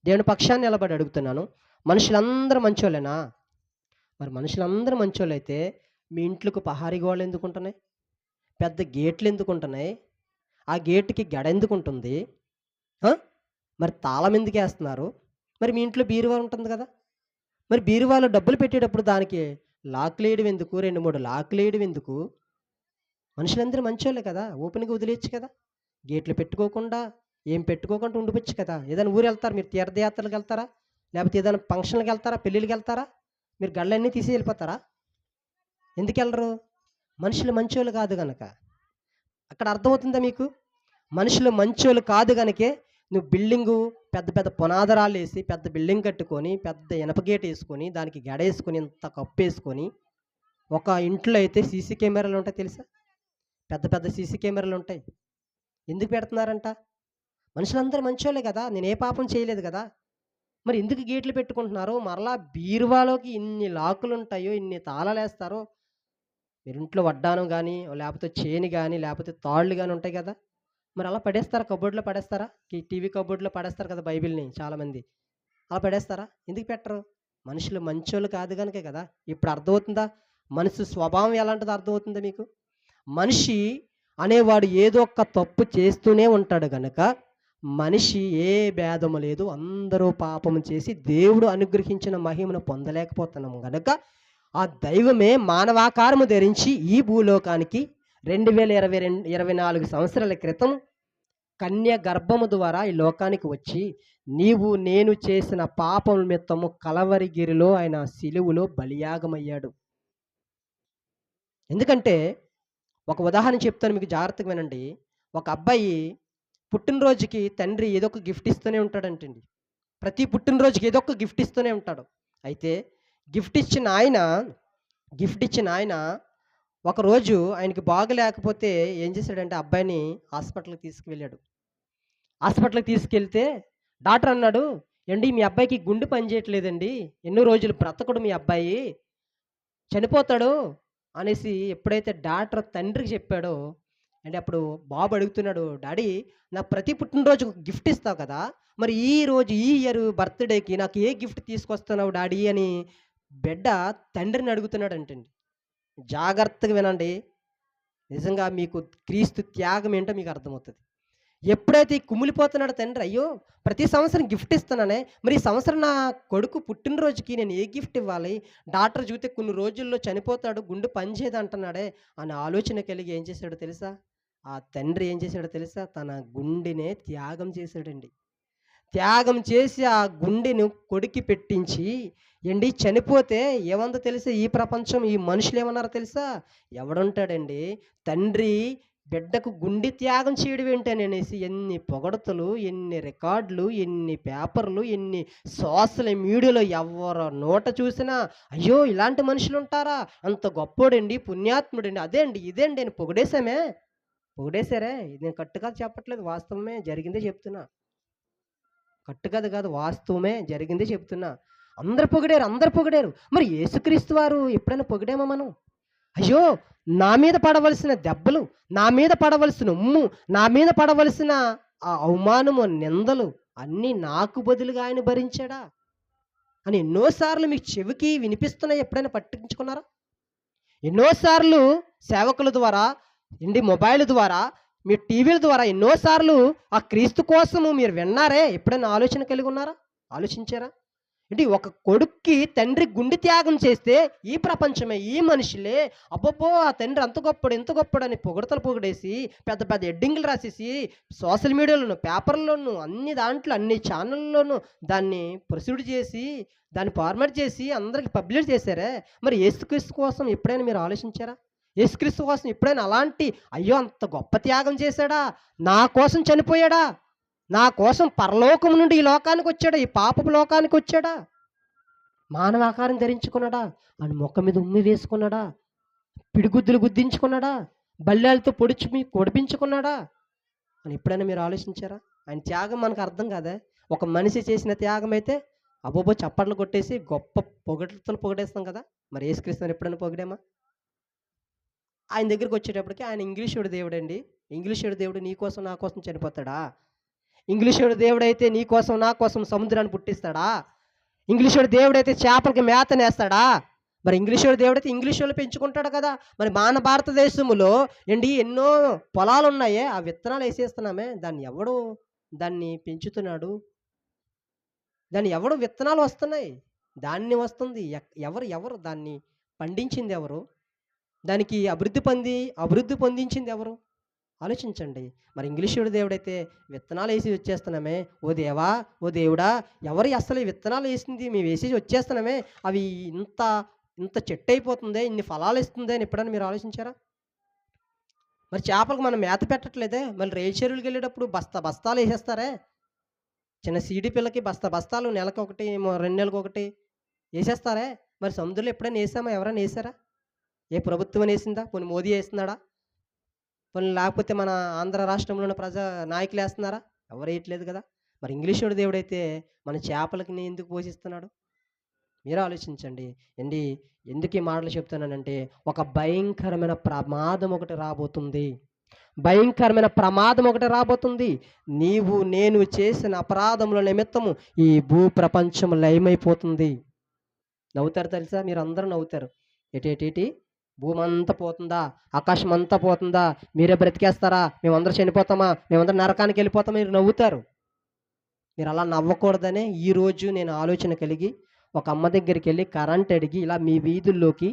దేవుని పక్షాన్ని నిలబడి అడుగుతున్నాను, మనుషులందరూ మంచోళ్ళేనా? మరి మనుషులందరూ మంచోళ్ళైతే మీ ఇంట్లోకి పహారీ గోడలు ఎందుకు ఉంటున్నాయి? పెద్ద గేట్లు ఎందుకు ఉంటున్నాయి? ఆ గేటుకి గడ ఎందుకు ఉంటుంది? మరి తాళం ఎందుకు వేస్తున్నారు? మరి మీ ఇంట్లో బీరువా ఉంటుంది కదా, మరి బీరువాలో డబ్బులు పెట్టేటప్పుడు దానికి లాక్లు వేయడం ఎందుకు? 2-3 లాక్లు వేయడం ఎందుకు? మనుషులందరూ మంచోళ్ళే కదా, ఓపెన్గా వదిలేయచ్చు కదా. గేట్లు పెట్టుకోకుండా ఏం పెట్టుకోకుండా ఉండిపోవచ్చు కదా. ఏదైనా ఊరు వెళ్తారా మీరు? తీర్థయాత్రలకు వెళ్తారా? లేకపోతే ఏదైనా ఫంక్షన్లకు వెళ్తారా? పెళ్ళిళ్ళకి వెళ్తారా? మీరు గళ్ళన్నీ తీసి వెళ్ళిపోతారా? ఎందుకు వెళ్ళరు? మనుషులు మంచోళ్ళు కాదు కనుక. అక్కడ అర్థమవుతుందా మీకు? మనుషులు మంచోళ్ళు కాదు కనుకే నువ్వు బిల్డింగు పెద్ద పెద్ద పునాదరాలు వేసి పెద్ద బిల్డింగ్ కట్టుకొని పెద్ద ఇనప గేట్ వేసుకొని దానికి గడ వేసుకొని ఇంత కప్పు వేసుకొని, ఒక ఇంట్లో అయితే సీసీ కెమెరాలు ఉంటాయి తెలుసా? పెద్ద పెద్ద సీసీ కెమెరాలు ఉంటాయి. ఎందుకు పెడుతున్నారంట? మనుషులందరూ మంచోళ్ళే కదా, నేను ఏ పాపం చేయలేదు కదా. మరి ఎందుకు గేట్లు పెట్టుకుంటున్నారు? మరలా బీరువాలోకి ఇన్ని లాకులు ఉంటాయో, ఇన్ని తాళాలు వేస్తారో. మీరు ఇంట్లో వడ్డానం కానీ లేకపోతే చేని కానీ లేకపోతే తాళ్ళు కానీ ఉంటాయి కదా, మరి అలా పడేస్తారా? కబోర్డ్లో పడేస్తారా? టీవీ కబోర్డ్లో పడేస్తారు కదా బైబిల్ని చాలామంది. అలా పడేస్తారా? ఎందుకు పెట్టరు? మనుషులు మంచోళ్ళు కాదు కనుకే కదా. ఇప్పుడు అర్థమవుతుందా? మనిషి స్వభావం ఎలాంటిదో అర్థమవుతుందా మీకు? మనిషి అనేవాడు ఏదో ఒక తప్పు చేస్తూనే ఉంటాడు కనుక మనిషి ఏ భేదము లేదు, అందరూ పాపము చేసి దేవుడు అనుగ్రహించిన మహిమను పొందలేకపోతున్నాము కనుక ఆ దైవమే మానవాకారము ధరించి ఈ భూలోకానికి 2024 సంవత్సరాల క్రితం కన్య గర్భము ద్వారా ఈ లోకానికి వచ్చి నీవు నేను చేసిన పాపం నిమిత్తము కలవరిగిరిలో ఆయన సిలువులో బలియాగమయ్యాడు. ఎందుకంటే ఒక ఉదాహరణ చెప్తాను మీకు, జాగ్రత్తగా వినండి. ఒక అబ్బాయి పుట్టినరోజుకి తండ్రి ఏదో ఒక గిఫ్ట్ ఇస్తూనే ఉంటాడంటండి. ప్రతి పుట్టినరోజుకి ఏదో ఒక గిఫ్ట్ ఇస్తూనే ఉంటాడు. అయితే గిఫ్ట్ ఇచ్చిన ఆయన ఒకరోజు ఆయనకి బాగలేకపోతే ఏం చేశాడంటే అబ్బాయిని హాస్పిటల్కి తీసుకువెళ్ళాడు. హాస్పిటల్కి తీసుకెళ్తే డాక్టర్ అన్నాడు, ఏండి మీ అబ్బాయికి గుండె పనిచేయట్లేదండి, ఎన్నో రోజులు బ్రతకడు, మీ అబ్బాయి చనిపోతాడు అనేసి ఎప్పుడైతే డాక్టర్ తండ్రికి చెప్పాడో అంటే అప్పుడు బాబు అడుగుతున్నాడు, డాడీ నాకు ప్రతి పుట్టినరోజు ఒక గిఫ్ట్ ఇస్తావు కదా, మరి ఈ ఇయర్ బర్త్డేకి నాకు ఏ గిఫ్ట్ తీసుకొస్తున్నావు డాడీ అని బిడ్డ తండ్రిని అడుగుతున్నాడు అంటండి. జాగ్రత్తగా వినండి, నిజంగా మీకు క్రీస్తు త్యాగం ఏంటో మీకు అర్థమవుతుంది. ఎప్పుడైతే కుమిలిపోతున్నాడు తండ్రి, అయ్యో ప్రతి సంవత్సరం గిఫ్ట్ ఇస్తున్నానే, మరి ఈ సంవత్సరం నా కొడుకు పుట్టినరోజుకి నేను ఏ గిఫ్ట్ ఇవ్వాలి? డాక్టర్ చూస్తే కొన్ని రోజుల్లో చనిపోతాడు, గుండె పనిచేయదు అంటున్నాడే అని ఆలోచన కలిగి ఏం చేశాడో తెలుసా? ఆ తండ్రి ఏం చేశాడో తెలుసా? తన గుండెనే త్యాగం చేశాడండి. త్యాగం చేసి ఆ గుండెను కొడికి పెట్టించి ఎండి చనిపోతే ఏమందో తెలుసా? ఈ ప్రపంచం ఈ మనుషులు ఏమన్నారో తెలుసా? ఎవడుంటాడండి తండ్రి బిడ్డకు గుండె త్యాగం చేయడం ఏంటనేసి ఎన్ని పొగడతలు, ఎన్ని రికార్డులు, ఎన్ని పేపర్లు, ఎన్ని సోషల్ మీడియాలో ఎవరు నోట చూసినా అయ్యో ఇలాంటి మనుషులు ఉంటారా, అంత గొప్పోడండి, పుణ్యాత్ముడండి, అదే అండి ఇదే అండి నేను పొగిడేశారే. నేను కట్టుకథ చెప్పట్లేదు, వాస్తవమే జరిగిందే చెప్తున్నా. కట్టుకథ కాదు, వాస్తవమే జరిగిందే చెప్తున్నా. అందరు పొగిడారు. మరి యేసుక్రీస్తు వారు ఎప్పుడైనా పొగిడామా మనం? అయ్యో నా మీద పడవలసిన దెబ్బలు, నా మీద పడవలసిన ఉమ్ము, నా మీద పడవలసిన ఆ అవమానము, నిందలు అన్నీ నాకు బదులుగా ఆయన భరించాడా? అని ఎన్నోసార్లు మీకు చెవికి వినిపిస్తున్నాయి, ఎప్పుడైనా పట్టించుకున్నారా? ఎన్నోసార్లు సేవకుల ద్వారా, మొబైల్ ద్వారా, మీ టీవీల ద్వారా ఎన్నోసార్లు ఆ క్రీస్తు కోసము మీరు విన్నారే, ఎప్పుడైనా ఆలోచన కలిగి ఉన్నారా? ఆలోచించారా? ఒక కొడుక్కి తండ్రి గుండె త్యాగం చేస్తే ఈ ప్రపంచమే, ఈ మనుషులే అబ్బబ్బో ఆ తండ్రి అంత గొప్పడు ఎంత గొప్పడు అని పొగడతలు పొగిడేసి పెద్ద పెద్ద హెడ్డింగ్లు రాసేసి సోషల్ మీడియాలోను, పేపర్లోను, అన్ని దాంట్లో, అన్ని ఛానల్లోనూ దాన్ని ప్రొసీడ్ చేసి, దాన్ని ఫార్మాట్ చేసి అందరికి పబ్లిష్ చేశారే. మరి యేసుక్రీస్తు కోసం ఎప్పుడైనా మీరు ఆలోచించారా? యేసుక్రీస్తు కోసం ఎప్పుడైనా అలాంటి, అయ్యో అంత గొప్ప త్యాగం చేశాడా, నా కోసం చనిపోయాడా, నా కోసం పరలోకం నుండి ఈ లోకానికి వచ్చాడా, ఈ పాపపు లోకానికి వచ్చాడా, మానవ ఆకారం ధరించుకున్నాడా, అని మొక్క మీద ఉమ్మి వేసుకున్నాడా, పిడిగుద్దులు గుద్దించుకున్నాడా, బల్లాలతో పొడిపించుకున్నాడా అని ఎప్పుడైనా మీరు ఆలోచించారా? ఆయన త్యాగం మనకు అర్థం కాదా? ఒక మనిషి చేసిన త్యాగం అయితే అబ్బోబో చప్పట్లు కొట్టేసి గొప్ప పొగడ్తలు పొగిడేస్తాం కదా. మరి యేసుక్రీస్తుని ఎప్పుడైనా పొగిడామా? ఆయన దగ్గరికి వచ్చేటప్పటికి ఆయన ఇంగ్లీషుడు దేవుడండి. ఇంగ్లీషుడు దేవుడు నీ కోసం నా కోసం చనిపోతాడా? ఇంగ్లీషుడు దేవుడైతే నీ కోసం నా కోసం సముద్రాన్ని పుట్టిస్తాడా? ఇంగ్లీషుడు దేవుడైతే చేపలకి మేతనేస్తాడా? మరి ఇంగ్లీషుడు దేవుడైతే ఇంగ్లీష్ వాళ్ళు పెంచుకుంటాడు కదా. మరి మన భారతదేశంలో ఎన్నో పొలాలు ఉన్నాయే, ఆ విత్తనాలు వేసేస్తున్నామే, దాన్ని పెంచుతున్నాడు, దాన్ని ఎవడు విత్తనాలు వస్తున్నాయి, దాన్ని వస్తుంది ఎవరు దాన్ని పండించింది ఎవరు, దానికి అభివృద్ధి పొందించింది ఎవరు? ఆలోచించండి. మరి ఇంగ్లీషుడు దేవుడైతే విత్తనాలు వేసి వచ్చేస్తున్నామే, ఓ దేవా ఓ దేవుడా, ఎవరు అసలు ఈ విత్తనాలు వేసింది మేము వేసి వచ్చేస్తున్నామే, అవి ఇంత ఇంత చెట్టు అయిపోతుంది, ఇన్ని ఫలాలు ఇస్తుంది అని ఎప్పుడైనా మీరు ఆలోచించారా? మరి చేపలకు మనం మేత పెట్టట్లేదే, మళ్ళీ రేలు చెరువులకు వెళ్ళేటప్పుడు బస్తాలు వేసేస్తారే, చిన్న సీడీ పిల్లకి బస్తాలు నెలకు ఒకటి 2 నెలలకు ఒకటి వేసేస్తారే. మరి సముద్రంలో ఎప్పుడైనా వేసామా? ఎవరైనా వేసారా? ఏ ప్రభుత్వం వేసిందా? పోనీ మోదీ వేస్తున్నాడా? పోనీ లేకపోతే మన ఆంధ్ర రాష్ట్రంలో ఉన్న నాయకులు వేస్తున్నారా? ఎవరు వేయట్లేదు కదా. మరి ఇంగ్లీషుడు దేవుడైతే మన చేపలకి ఎందుకు పోషిస్తున్నాడు? మీరు ఆలోచించండి. ఎందుకు ఈ మాటలు చెప్తున్నానంటే, ఒక భయంకరమైన ప్రమాదం ఒకటి రాబోతుంది. నీవు నేను చేసిన అపరాధముల నిమిత్తము ఈ భూ ప్రపంచం లయమైపోతుంది. నవ్వుతారు తెలుసా? మీరు అందరూ నవ్వుతారు. ఏటి భూమి అంతా పోతుందా, ఆకాశం అంతా పోతుందా, మీరే బ్రతికేస్తారా, మేమందరం చనిపోతామా, మేమందరం నరకానికి వెళ్ళిపోతామా, మీరు నవ్వుతారు. మీరు అలా నవ్వకూడదనే ఈరోజు నేను ఆలోచన కలిగి ఒక అమ్మ దగ్గరికి వెళ్ళి కరెంట్ అడిగి ఇలా మీ వీధుల్లోకి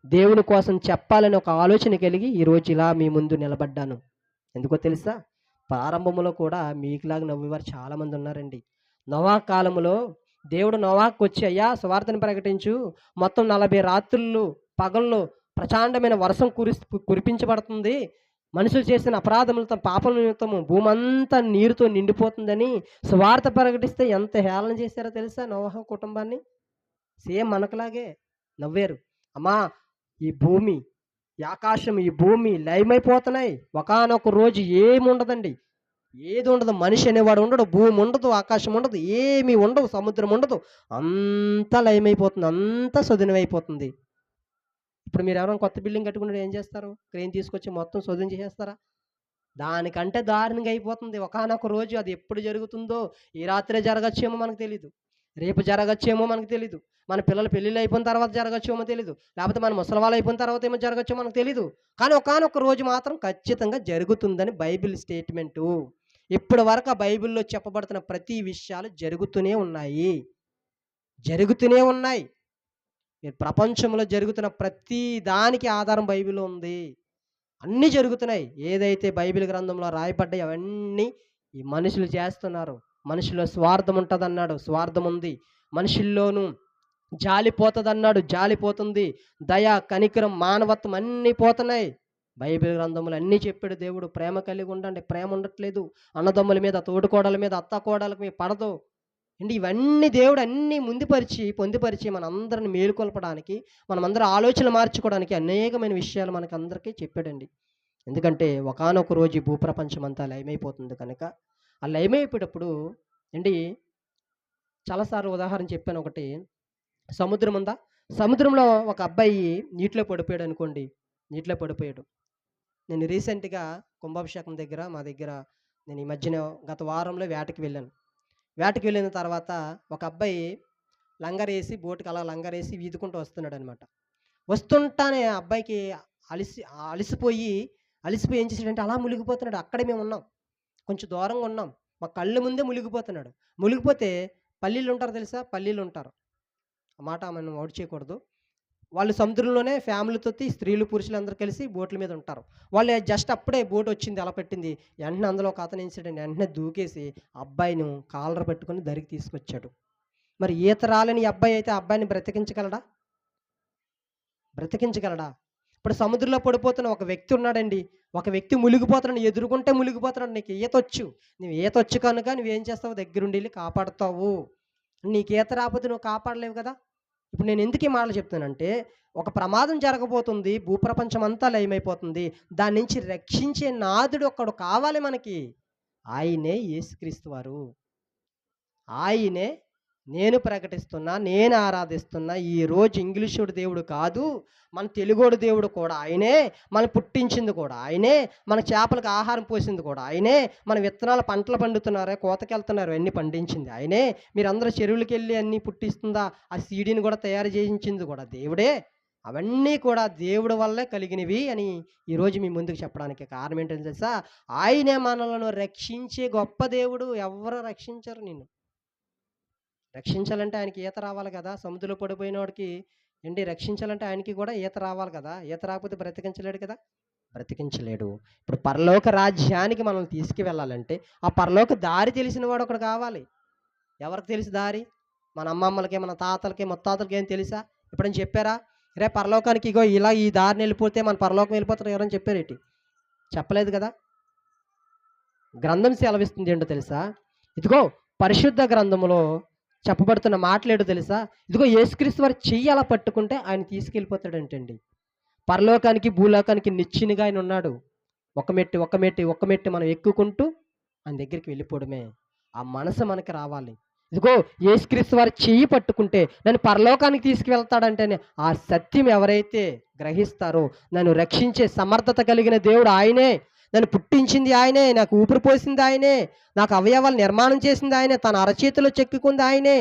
దేవుని కోసం చెప్పాలని ఒక ఆలోచన కలిగి ఈరోజు ఇలా మీ ముందు నిలబడ్డాను. ఎందుకో తెలుసా? ప్రారంభంలో కూడా మీకులాగా నవ్వేవారు చాలామంది ఉన్నారండి. నోవా కాలంలో దేవుడు నోవాకు వచ్చి, అయ్యా సువార్తను ప్రకటించు, మొత్తం 40 రాత్రులు పగళ్ళు ప్రచండమైన వర్షం కురిపించబడుతుంది, మనుషులు చేసిన అపరాధములతో పాపల నిమిత్తము భూమంతా నీరుతో నిండిపోతుందని సువార్త ప్రకటిస్తే ఎంత హేళన చేశారో తెలుసా నోవహు కుటుంబాన్ని? సేమ్ మనకులాగే నవ్వారు. అమ్మా ఈ భూమి, ఈ ఆకాశం, ఈ భూమి లయమైపోతున్నాయి, ఒకానొక రోజు ఏముండదండి, ఏది ఉండదు, మనిషి అనేవాడు ఉండడు, భూమి ఉండదు, ఆకాశం ఉండదు, ఏమీ ఉండవు, సముద్రం ఉండదు, అంతా లయమైపోతుంది, అంతా సదునమైపోతుంది. ఇప్పుడు మీరు ఎవరైనా కొత్త బిల్డింగ్ కట్టుకుంటే ఏం చేస్తారు? క్రెయిన్ తీసుకొచ్చి మొత్తం సదును చేసేస్తారా? దానికంటే దారుణంగా అయిపోతుంది. ఒకానొక రోజు అది ఎప్పుడు జరుగుతుందో, ఈ రాత్రే జరగచ్చేమో మనకు తెలీదు, రేపు జరగచ్చేమో మనకు తెలీదు, మన పిల్లల పెళ్ళిళ్ళు అయిపోయిన తర్వాత జరగచ్చేమో తెలీదు, లేకపోతే మన ముసలివాళ్ళు అయిపోయిన తర్వాత ఏమో జరగచ్చేమో మనకు తెలీదు. కానీ ఒకానొక రోజు మాత్రం ఖచ్చితంగా జరుగుతుందని బైబిల్ స్టేట్మెంటు. ఇప్పటి వరకు ఆ బైబిల్లో చెప్పబడుతున్న ప్రతి విషయాలు జరుగుతూనే ఉన్నాయి. ప్రపంచంలో జరుగుతున్న ప్రతి దానికి ఆధారం బైబిల్లో ఉంది. అన్నీ జరుగుతున్నాయి. ఏదైతే బైబిల్ గ్రంథంలో రాయబడ్డాయి అవన్నీ ఈ మనుషులు చేస్తున్నారు. మనుషుల్లో స్వార్థం ఉంటుంది అన్నాడు, స్వార్థం ఉంది. మనుషుల్లోనూ జాలిపోతుంది అన్నాడు, జాలిపోతుంది. దయ, కనికరం, మానవత్వం అన్నీ పోతున్నాయి. బైబిల్ గ్రంథంలో అన్నీ చెప్పాడు దేవుడు. ప్రేమ కలిగి ఉండండి, ప్రేమ ఉండట్లేదు. అన్నదమ్ముల మీద, తోడుకోడల మీద, అత్త కోడలకు మీద పడదు. ఇవన్నీ దేవుడు అన్నీ పొందుపరిచి మనందరిని మేలుకొల్పడానికి, మనమందరం ఆలోచన మార్చుకోవడానికి అనేకమైన విషయాలు మనకు అందరికీ చెప్పాడండి. ఎందుకంటే ఒకానొక రోజు ఈ భూప్రపంచం అంతా లయమైపోతుంది కనుక, ఆ లయమైపోయేటప్పుడు చాలాసార్లు ఉదాహరణ చెప్పాను. ఒకటి సముద్రం ఉందా, సముద్రంలో ఒక అబ్బాయి నీటిలో పడిపోయాడు అనుకోండి. నీటిలో పడిపోయాడు. నేను రీసెంట్గా కుంభాభిషేకం దగ్గర నేను ఈ మధ్యన గత వారంలో వేటకి వెళ్ళాను. వేటకి వెళ్ళిన తర్వాత ఒక అబ్బాయి లంగరేసి బోటుకి అలా లంగరేసి ఈదుకుంటూ వస్తున్నాడు అనమాట. వస్తుంటానే ఆ అబ్బాయికి అలిసి అలిసిపోయి అలిసిపోయి ఏం చేశాడంటే అలా మునిగిపోతున్నాడు. అక్కడే మేము ఉన్నాం. కొంచెం దూరంగా ఉన్నాం. మా కళ్ళ ముందే మునిగిపోతున్నాడు. మునిగిపోతే పల్లీలు ఉంటారు తెలుసా? పల్లీలు ఉంటారు. ఆ మాట మనం ఔట్ చేయకూడదు. వాళ్ళు సముద్రంలోనే ఫ్యామిలీతోటి స్త్రీలు, పురుషులందరూ కలిసి బోట్ల మీద ఉంటారు. వాళ్ళు జస్ట్ అప్పుడే బోట్ వచ్చింది అలా పెట్టింది. వెంటనే అందులో ఒక అతను ఏం చేసాడంటే వెంటనే దూకేసి అబ్బాయిని కాలర పెట్టుకొని దరికి తీసుకొచ్చాడు. మరి ఈత రాలేని ఈ అబ్బాయి అయితే ఆ అబ్బాయిని బ్రతికించగలడా? బ్రతికించగలడా? ఇప్పుడు సముద్రంలో పడిపోతున్న ఒక వ్యక్తి ఉన్నాడండి. ఒక వ్యక్తి మునిగిపోతున్నాడు. ఎదురుకుంటే మునిగిపోతున్నాడు. నీకు ఈతొచ్చు. నువ్వు ఈతొచ్చు కనుక నువ్వేం చేస్తావు? దగ్గరుండి ఎళ్లి కాపాడుతావు. నీకు ఈత రాకపోతే నువ్వు కాపాడలేవు కదా! ఇప్పుడు నేను ఎందుకు ఈ మాటలు చెప్తున్నానంటే, ఒక ప్రమాదం జరగబోతుంది. భూప్రపంచం అంతా లయమైపోతుంది. దాని నుంచి రక్షించే నాథుడు ఒకడు కావాలి మనకి. ఆయనే యేసుక్రీస్తు వారు. ఆయనే నేను ప్రకటిస్తున్నా, నేను ఆరాధిస్తున్నా. ఈరోజు ఇంగ్లీషోడు దేవుడు కాదు, మన తెలుగోడు దేవుడు కూడా ఆయనే. మనం పుట్టించింది కూడా ఆయనే. మన చేపలకు ఆహారం పోసింది కూడా ఆయనే. మన విత్తనాలు పంటలు పండుతున్నారే, కోతకెళ్తున్నారు అన్నీ పండించింది ఆయనే. మీరందరూ చెరువులకి వెళ్ళి అన్నీ పుట్టిస్తుందా, ఆ సీడీని కూడా తయారు చేయించింది కూడా దేవుడే. అవన్నీ కూడా దేవుడి వల్లే కలిగినవి అని ఈరోజు మీ ముందుకు చెప్పడానికి కారణం ఏంటో తెలుసా? ఆయనే మనలను రక్షించే గొప్ప దేవుడు. ఎవ్వరు రక్షించరు నిన్ను. రక్షించాలంటే ఆయనకి ఈత రావాలి కదా! సముద్రంలో పడిపోయినోడికి ఏంటి రక్షించాలంటే ఆయనకి కూడా ఈత రావాలి కదా! ఈత రాకపోతే బ్రతికించలేడు కదా! బ్రతికించలేడు. ఇప్పుడు పరలోక రాజ్యానికి మనల్ని తీసుకువెళ్ళాలంటే, ఆ పరలోక దారి తెలిసిన వాడు ఒకడు కావాలి. ఎవరికి తెలుసు దారి? మన అమ్మమ్మలకి, మన తాతలకి, ముత్తాతలకి ఏం తెలుసా? ఎప్పుడైనా చెప్పారా? రేపు పరలోకానికి ఇగో ఇలా ఈ దారిని వెళ్ళిపోతే మన పరలోకం వెళ్ళిపోతారు ఎవరైనా చెప్పారేటి? చెప్పలేదు కదా! గ్రంథం సెలవిస్తుంది ఏంటో తెలుసా? ఇదిగో పరిశుద్ధ గ్రంథములో చెప్పబడుతున్న మాటలేటో తెలుసా? ఇదిగో యేసుక్రీస్తు వారి చెయ్యి అలా పట్టుకుంటే ఆయన తీసుకెళ్ళిపోతాడంటండి. పరలోకానికి, భూలోకానికి నిచ్చెనగా ఆయన ఉన్నాడు. ఒక మెట్టు, ఒక మెట్టు, ఒక మెట్టు మనం ఎక్కుకుంటూ ఆయన దగ్గరికి వెళ్ళిపోవడమే. ఆ మనసు మనకి రావాలి. ఇదిగో యేసుక్రీస్తు వారి చెయ్యి పట్టుకుంటే నన్ను పరలోకానికి తీసుకువెళ్తాడంటేనే ఆ సత్యం ఎవరైతే గ్రహిస్తారో, నన్ను రక్షించే సమర్థత కలిగిన దేవుడు ఆయనే. నన్ను పుట్టించింది ఆయనే, నాకు ఊపిరి పోసింది ఆయనే, నాకు అవయవాలు నిర్మాణం చేసింది ఆయనే, తన అరచేతిలో చెక్కుకుంది ఆయనే,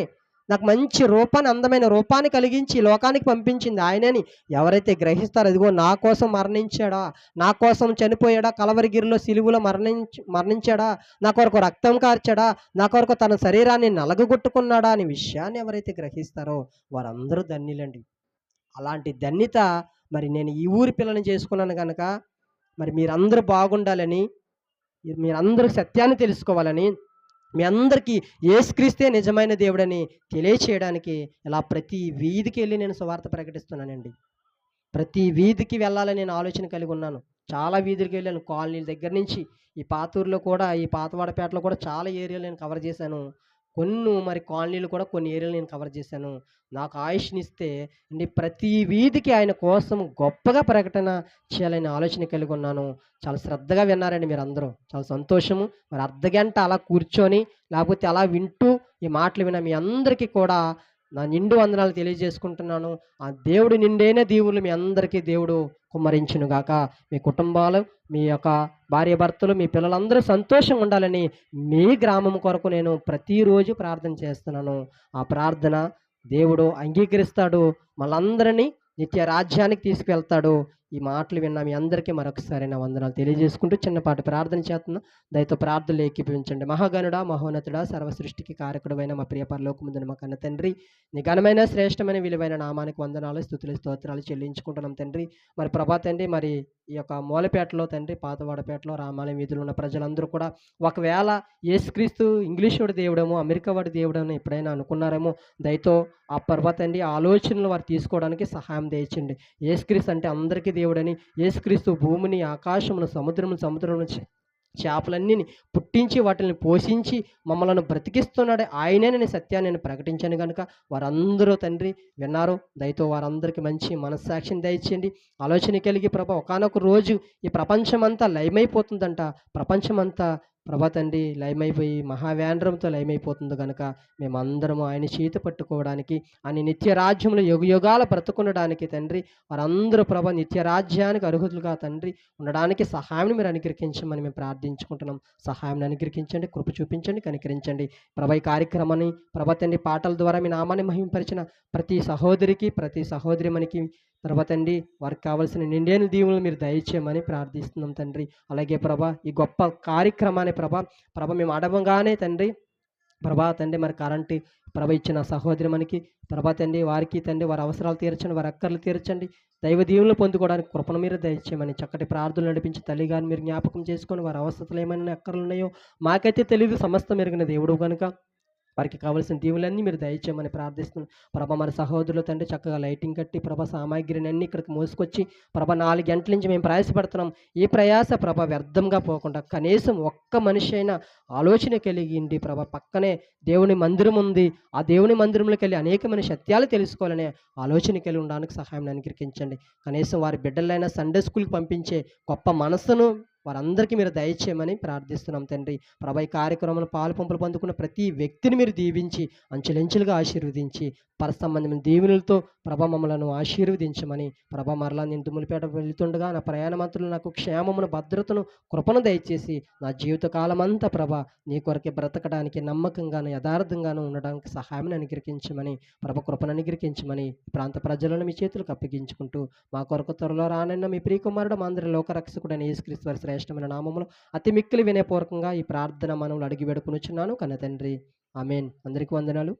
నాకు మంచి రూపాన్ని, అందమైన రూపాన్ని కలిగించి లోకానికి పంపించింది ఆయనని ఎవరైతే గ్రహిస్తారో, ఇదిగో నా కోసం మరణించాడా, నా కోసం చనిపోయాడా, కలవరిగిరిలో సిలువలో మరణించాడా, నా కొరకు రక్తం కార్చాడా, నా కొరకు తన శరీరాన్ని నలగగొట్టుకున్నాడా అనే విషయాన్ని ఎవరైతే గ్రహిస్తారో వారందరూ ధన్యులండి. అలాంటి ధన్యత మరి నేను ఈ ఊరి పిల్లని చేసుకున్నాను కనుక మరి మీరందరూ బాగుండాలని, మీరందరూ సత్యాన్ని తెలుసుకోవాలని, మీ అందరికీ యేసుక్రీస్తే నిజమైన దేవుడని తెలియచేయడానికి ఇలా ప్రతి వీధికి వెళ్ళి నేను సువార్త ప్రకటిస్తున్నానండి. ప్రతి వీధికి వెళ్ళాలని నేను ఆలోచన కలిగి ఉన్నాను. చాలా వీధులకు వెళ్ళాను. కాలనీల దగ్గర నుంచి ఈ పాతూరులో కూడా, ఈ పాతవాడపేటలో కూడా చాలా ఏరియాలు నేను కవర్ చేశాను. మరి కాలనీలు కూడా కొన్ని ఏరియాలు నేను కవర్ చేశాను. నాకు ఆయుష్నిస్తే అండి ప్రతి వీధికి ఆయన కోసం గొప్పగా ప్రకటన చేయాలని ఆలోచన కలిగి ఉన్నాను. చాలా శ్రద్ధగా విన్నారండి మీరందరూ. చాలా సంతోషము. మరి అర్ధగంట అలా కూర్చొని లేకపోతే అలా వింటూ ఈ మాటలు విన్న మీ అందరికీ కూడా నా నిండు వందనాలు తెలియజేసుకుంటున్నాను. ఆ దేవుడు నిండైన దీవులు మీ అందరికీ దేవుడు కుమ్మరించును గాక. మీ కుటుంబాలు, మీ యొక్క భార్యాభర్తలు, మీ పిల్లలందరూ సంతోషంగా ఉండాలని మీ గ్రామం కొరకు నేను ప్రతిరోజు ప్రార్థన చేస్తున్నాను. ఆ ప్రార్థన దేవుడు అంగీకరిస్తాడు. మనందరినీ నిత్య రాజ్యానికి తీసుకువెళ్తాడు. ఈ మాటలు విన్న మీ అందరికీ మరొకసారి నా వందనాలు తెలియజేసుకుంటూ చిన్నపాటి ప్రార్థన చేస్తున్నాను. దయతో ప్రార్థనలు ఏకీభవించండి. మహాగణుడా, మహోన్నతుడా, సర్వసృష్టికి కారకుడమైన మా ప్రియ పరలోకమందున మా కన్న తండ్రి, నీ ఘనమైన, శ్రేష్టమైన, విలువైన నామానికి వందనాలు, స్తుతులు, స్తోత్రాలు చెల్లించుకుంటున్నాం తండ్రి. మరి ప్రభా తండ్రి, మరి ఈ యొక్క మూలపేటలో తండ్రి, పాతవాడపేటలో, రామాలయం వీధులు ఉన్న ప్రజలందరూ కూడా ఒకవేళ యేసుక్రీస్తు ఇంగ్లీషోడు దేవుడేమో, అమెరికా వాడి దేవుడేమో ఎప్పుడైనా అనుకున్నారేమో, దయతో ఆ ప్రభా తండ్రి ఆలోచనలు వారు తీసుకోవడానికి సహాయం దయచండి. యేసుక్రీస్తు అంటే అందరికీ దేవుడని, యేసుక్రీస్తు భూమిని, ఆకాశమును, సముద్రమును చేపలన్నీ పుట్టించి వాటిని పోషించి మమ్మల్ని బ్రతికిస్తున్నాడు ఆయనే సత్యాన్ని నేను ప్రకటించాను కనుక వారందరూ తండ్రి విన్నారు. దయతో వారందరికీ మంచి మనస్సాక్షిని దయచేయండి. ఆలోచన కలిగి ప్రభా ఒకానొక రోజు ఈ ప్రపంచమంతా లయమైపోతుందంట. ప్రపంచమంతా ప్రభా తండ్రి లయమైపోయి మహావేంద్రంతో లయమైపోతుంది కనుక మేమందరము ఆయన చేతి పట్టుకోవడానికి ఆయన నిత్య రాజ్యంలో యుగాల బ్రతుకుండడానికి తండ్రి వారందరూ ప్రభా నిత్య రాజ్యానికి అర్హులుగా తండ్రి ఉండడానికి సహాయం మీరు అనుగ్రహించమని మేము ప్రార్థించుకుంటున్నాం. సహాయం అనుగ్రహించండి, కృప చూపించండి, కనికరించండి. ప్రభా ఈ కార్యక్రమాన్ని ప్రభా తండ్రి పాటల ద్వారా మీ నామాన్ని మహింపరిచిన ప్రతి సహోదరికి ప్రతి సహోదరిమనికి ప్రభా తండ్రి వారికి కావాల్సిన నిండైన దీవులను మీరు దయచేయమని ప్రార్థిస్తున్నాం తండ్రి. అలాగే ప్రభా ఈ గొప్ప కార్యక్రమాన్ని ప్రభా మేము అడవంగానే తండ్రి ప్రభా తండ్రి మరి కరెంటు ప్రభ ఇచ్చిన సహోదరి మనకి ప్రభా తండ్రి వారికి తండ్రి వారి అవసరాలు తీర్చండి, వారి అక్కర్లు తీర్చండి, దైవ దీవులను పొందుకోవడానికి కృపను మీరు దయచేయమని చక్కటి ప్రార్థనలు నడిపించి తల్లి గారిని మీరు జ్ఞాపకం చేసుకొని వారి అవస్థలు ఏమైనా అక్కర్లు ఉన్నాయో మాకైతే తెలియదు, సమస్తం ఎరిగిన దేవుడు కనుక వారికి కావాల్సిన దీవులన్నీ మీరు దయచేయమని ప్రార్థిస్తున్నాం. ప్రభ మన సహోదరులు తండ్రి చక్కగా లైటింగ్ కట్టి ప్రభ సామాగ్రిని అన్ని ఇక్కడికి మోసుకొచ్చి ప్రభ 4 గంటల నుంచి మేము ప్రయాసపడుతున్నాం. ఈ ప్రయాస ప్రభ వ్యర్థంగా పోకుండా కనీసం ఒక్క మనిషి అయినా ఆలోచన కలిగింది ప్రభ పక్కనే దేవుని మందిరం ఉంది, ఆ దేవుని మందిరంలోకి వెళ్ళి అనేకమైన సత్యాలు తెలుసుకోవాలనే ఆలోచన కలిగి ఉండడానికి సహాయం అనుగ్రహించండి. కనీసం వారి బిడ్డలైనా సండే స్కూల్కి పంపించే గొప్ప మనసును వారందరికీ మీరు దయచేయమని ప్రార్థిస్తున్నాం తండ్రి. ప్రభా ఈ కార్యక్రమంలో పాలు పంపులు పొందుకున్న ప్రతి వ్యక్తిని మీరు దీవించి అంచెలంచెలుగా ఆశీర్వదించి పరసంబంధమైన దీవెనలతో ప్రభ మమ్మలను ఆశీర్వదించమని ప్రభ మరలా నేను దుమ్ములపేట వెళ్తుండగా నా ప్రయాణమంతులు నాకు క్షేమమును భద్రతను కృపను దయచేసి నా జీవిత కాలమంతా ప్రభ నీ కొరకే బ్రతకడానికి నమ్మకంగాను యథార్థంగాను ఉండడానికి సహాయం అనుగ్రహించమని ప్రభ కృపను అనుగ్రహించమని ప్రాంత ప్రజలను మీ చేతులకు అప్పగించుకుంటూ మా కొరకు త్వరలో రానన్న మీ ప్రియకుమారుడు మా అందరి లోకరక్షకుడైన యేసుక్రీస్తు వారి శ్రేష్టమైన నామములో అతి మిక్కిలి వినయపూర్వకంగా ఈ ప్రార్థన మనములు అడిగి వేడుకొనుచున్నాను కన్న తండ్రి. ఆమేన్. అందరికీ వందనాలు.